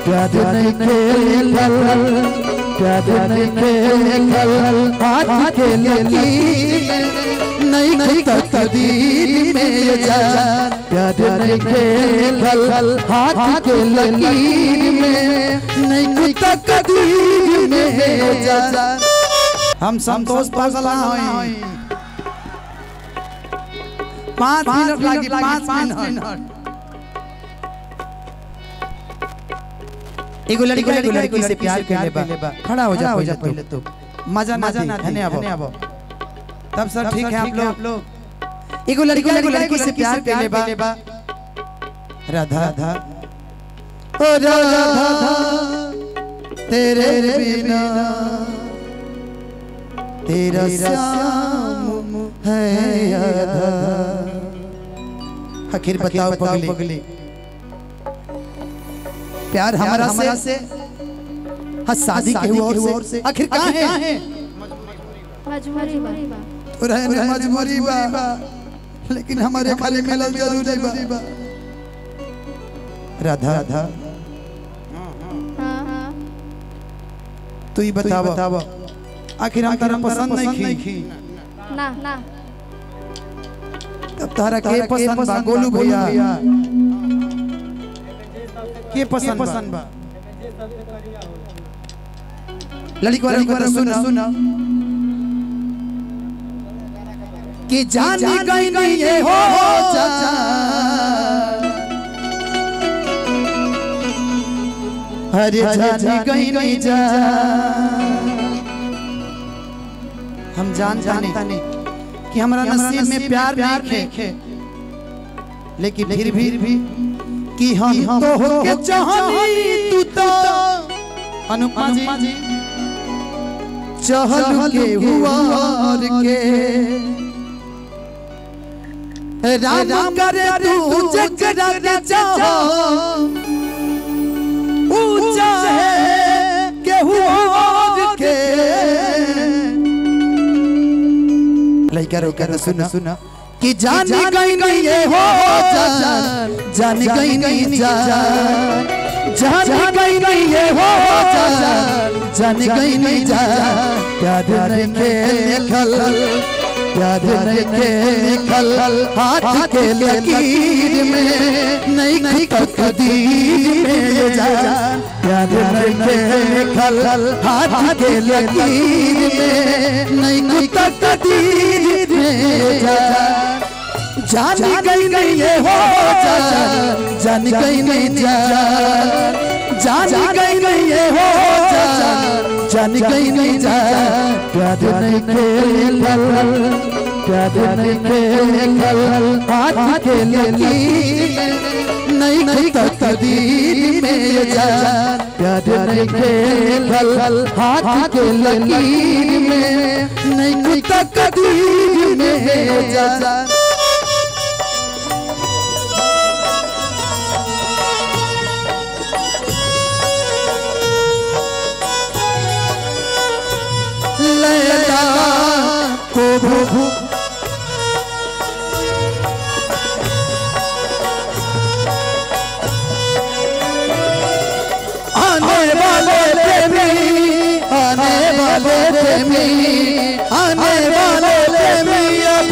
प्यार नहीं खेल प्यार नहीं खेल हाथ के लकीर नहीं तकदीर में जान प्यार नहीं खेल हाथ के लकीर में नहीं तकदीर में जान। हम संतोष पागल हैं 5 मिनट लगी 5 मिनट एगो लड़की से प्यार कर लेबा खड़ा हो जा पहले तो मजा ना धन्य अब तब सर ठीक है आप लोग एगो लड़की से प्यार कर लेबा राधा ओ राधा तेरे बिना तेरा श्याम है आधा। आखिर बताओ पगली प्यार हमारा से हाँ शादी के ओर से आखिर कहाँ है मजबूरी बा लेकिन हमारे खाली मिलल जरूरी बा राधा तू ही बतावा आखिर हम तारा पसंद नहीं की ना तब तारा के पसंद बा गोलू भैया के पसंद बा लड़की सुन कि जान गई नहीं ये हो चाचा अरे जान गई नहीं जा हम जानता नहीं कि हमारा नसीब में प्यार नहीं लेकिन फिर भी कि हम तो होके चाहनी तू तो अनुपमा जी चहल के हुआर के राम करे तू जगरा के चाह ऊंचा है के हुआर के लइका रो के सुन कि जान गई नहीं ये हो जान गई नहीं जान गई नहीं ये हो जान गई नहीं प्यार नहीं खेल प्यार नहीं खेल हाथ के लकीर में नहीं तकदीर में जान प्यार नहीं खेल हाथ के लकीर में नहीं तकदीर में जान गई नहीं ये हो जान गई नहीं जान गई नहीं ये हो जान गई नहीं प्यार नहीं खेल प्यार नहीं खेल हाथ के लकीर नहीं तकदीर में जान प्यार नहीं खेल हाथ के लकीर में नहीं तकदीर में जान। लैला को भू आने वाले प्रेमी आने वाले अब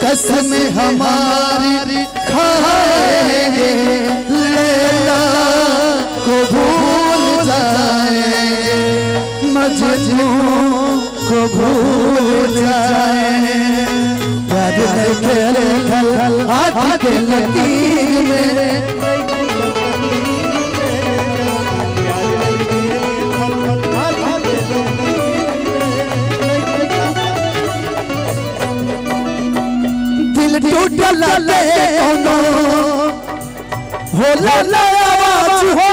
कसम हमारी खाएंगे लैला को भूल जाएंगे मजनू को भूल जाए प्यार नहीं खेल हाथ के लकीर में दिल टूटल कोनो होला आवाज हो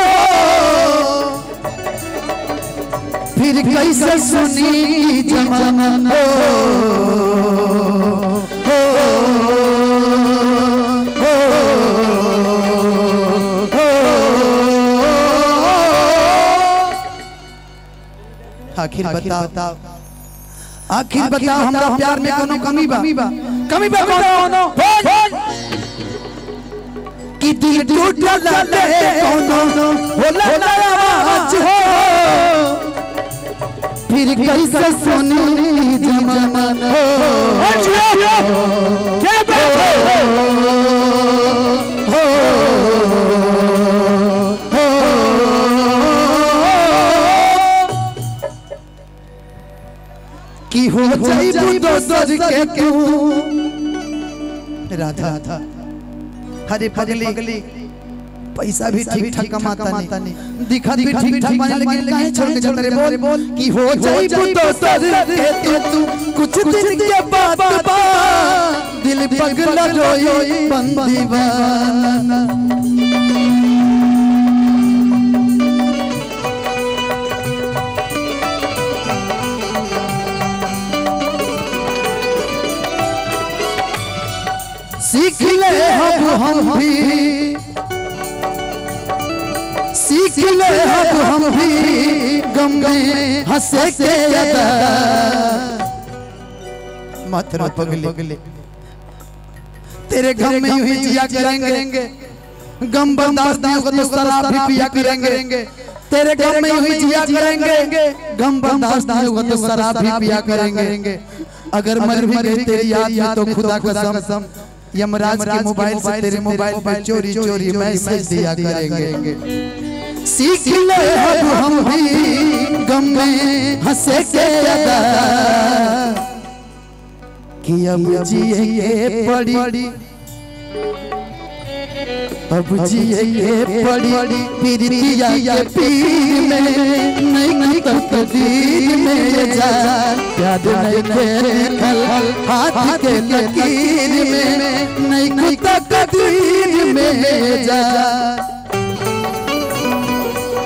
फिर कैसे सुनी जमाना हो आखिर बताओ हमरा प्यार में कोनो कमी बा कोनो कि दिल टूटल कोनो होला फिर कैसे सुनी जमाना क्या बात कि हो जाइबू दोसर के क्यों राधा था हरे पगली पैसा भी ठीक ठाक कमाता नहीं दिखत भी ठीक ठाक बने लेकिन काहे छोड़ के चल रे बोल कि हो जाइबू दोसर के तू कुछ दिन के बाद दिल पगला रोई बंदीवाना सीख ले हम भी सीख ले हम भी गम में हंसे के अदा मत रो पगली तेरे गम में यूं ही जिया करेंगे गम बर्दाश्त नहीं होगा तो शराब भी पिया करेंगे तेरे गम में यूं ही जिया करेंगे गम बर्दाश्त नहीं होगा तो शराब भी पिया करेंगे अगर मर भी गई तेरी याद में तो खुदा कसम यमराज के मोबाइल से तेरे मोबाइल पे चोरी चोरी मैसेज दिया करेंगे सीख ले हम भी गम में हंसे के अदा कि अब जिए पड़ी अब जिए पड़ी पीरिया के पीर में नहीं तकदीर में जा याद नहीं खेल हाथ के लकीर में नहीं तकदीर में जा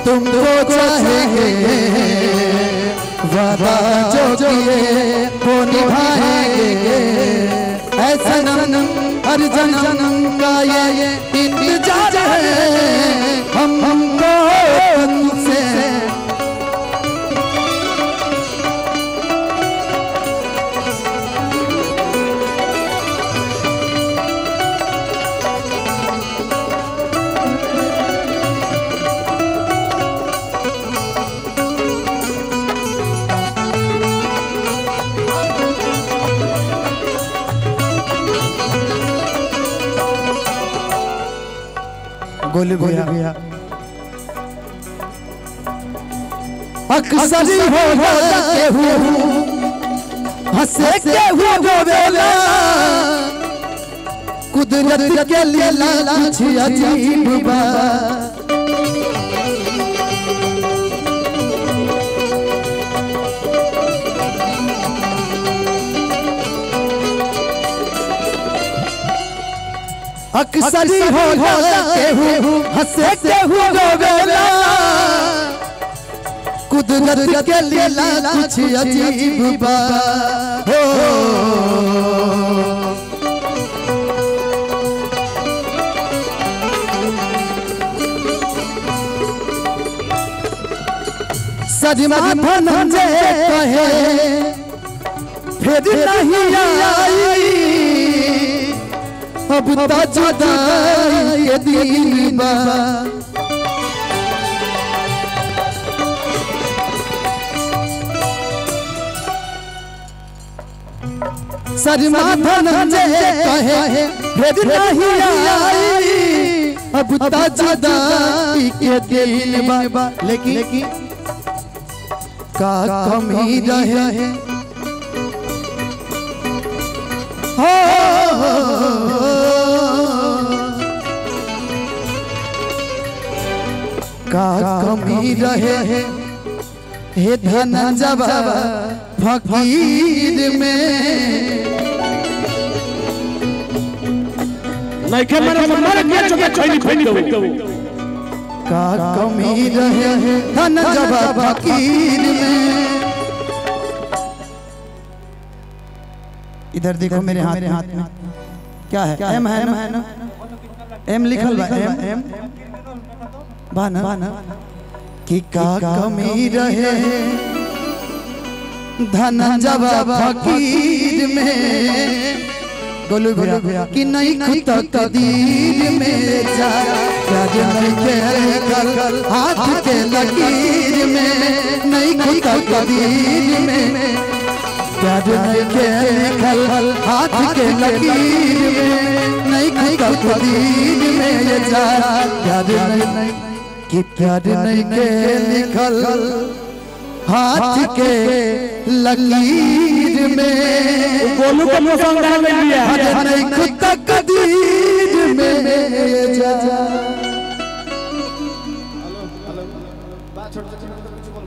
तुमको चाहेंगे वादा जो किए वो निभाएंगे ऐसा सनम हर जन्म का ये इंतजार है हमको तुमसे गोलू भैया अक्सर हो के हंसे के रोवेला कुदरत के लीला कुछ अजीब बा अक्सर हो के हंसे के रोवेला कुदरत के लीला कुछ अजीब बा हो सजमा धनंजय कहे फिर नहीं आई अब तो जुदाई ये दिन बा सजमा धनंजय कहे फिर नहीं आई अब तो जुदाई के दिन बा लेकिन का कमी रहे हो का कमी रहे हे धन जब फकीर में लाइक मेरा मर के चुके छोड़ी फेंक दो का कमी रहे धन जब फकीर में इधर देखो मेरे हाथ में क्या है एम है ना एम लिखल बा एम बाना कि का कमी रहे धन जब फकीर में गोलू भैया कि नहीं खुदा कदीर में जा प्यार नहीं के लिखल हाथ के लकीर में नहीं खुदा कदीर में प्यार नहीं के लिखल हाथ के लकीर में नहीं खुदा कदीर में जा प्यार नहीं कि प्यार नहीं के लिखल हाथ के लकीर में गोलू को पसंद आ गई है नहीं खुदा कदीर में जा हेलो हेलो छोटे छोटे कुछ बोल